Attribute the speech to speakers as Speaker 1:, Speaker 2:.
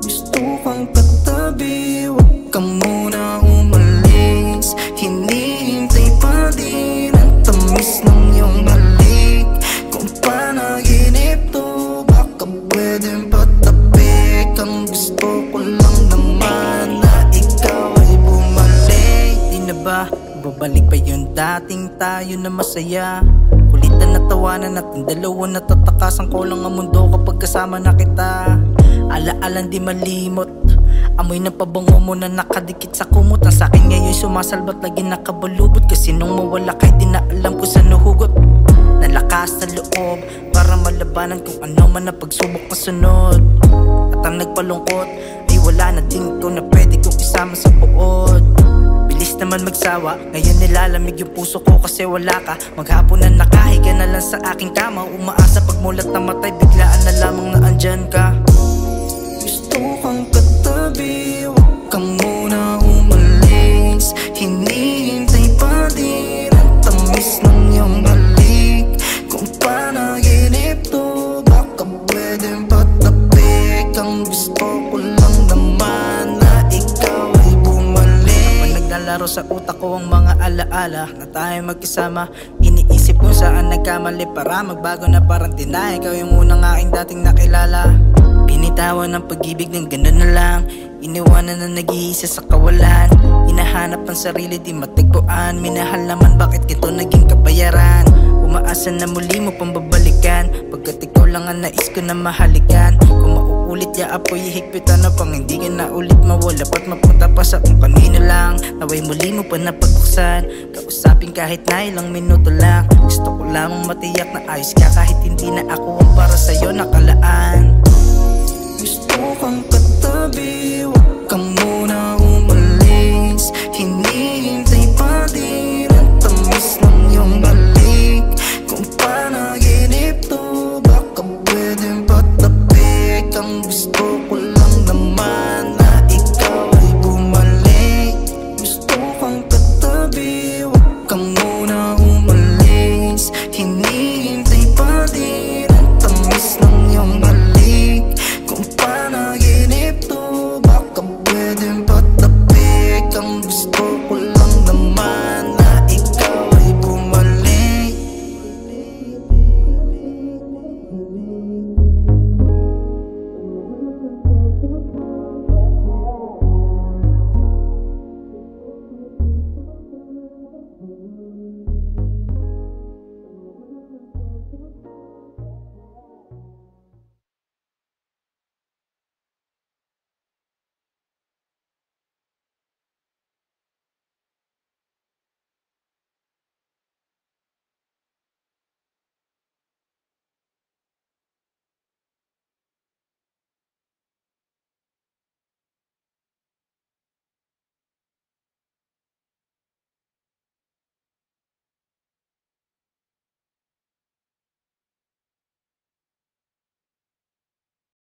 Speaker 1: Gusto kang katabi, huwag ka muna umalis. Hinihintay pa din ang tamis ng iyong halik. Kung panaginip to, baka pwedeng patabi. Ang gusto ko lang naman na ikaw ay bumalik. Di na ba babalik pa yung dating tayo na masaya? Kulitan na tawanan natin dalawa, natatakasan ko lang ang mundo kapag kasama na kita. Alaalan di malimot, amoy ng pabango mo na nakadikit sa kumot. Ang sakin ngayon sumasalbat, lagi nakabalubot. Kasi nung mawala kahit di na alam ko saan nahugot. Nalakas na loob para malabanan kung ano man na pagsubok na sunod. At ang nagpalungkot ay wala na din to na pwede kong isama sa buod. Bilis naman magsawa, ngayon nilalamig yung puso ko kasi wala ka. Maghapon na nakahiga na lang sa aking kama, umaasa pagmulat na matay, biglaan na lamang na andyan ka. Gusto kang katabi, huwag ka muna umalis. Hinihintay pa din ang tamis ng iyong halik. Kung panaginip to, baka pwedeng patapik. Ang gusto ko lang naman na ikaw ay bumalik. Naglalaro sa utak ko ang mga alaala na tayo magkasama. Iniisip kung saan nagkamali para magbago na parang tinay. Ikaw yung unang aking dating nakilala. Binitawan ng pag-ibig ng ganda na lang. Iniwanan na nag-iisa sa kawalan. Hinahanap ang sarili di matagpuan. Minahal naman bakit kito naging kabayaran. Umaasa na muli mo pang babalikan. Pagkat ikaw lang ang nais ko na mahalikan. Kung mauulit ya apoy higpitan na pang hindi ka na ulit mawala. Pat mapunta pa sa kung kanino lang. Naway muli mo pa napagbuksan. Kausapin kahit na ilang minuto lang. Gusto ko lamang matiyak na ayos ka kahit hindi na ako ang para sa'yo nakalaan. Gusto kang katabi, huwag ka muna umalis. Hinihintay pa din ang tamis ng iyong halik. Kung panaginip to, baka pwedeng patapik. Ang gusto ko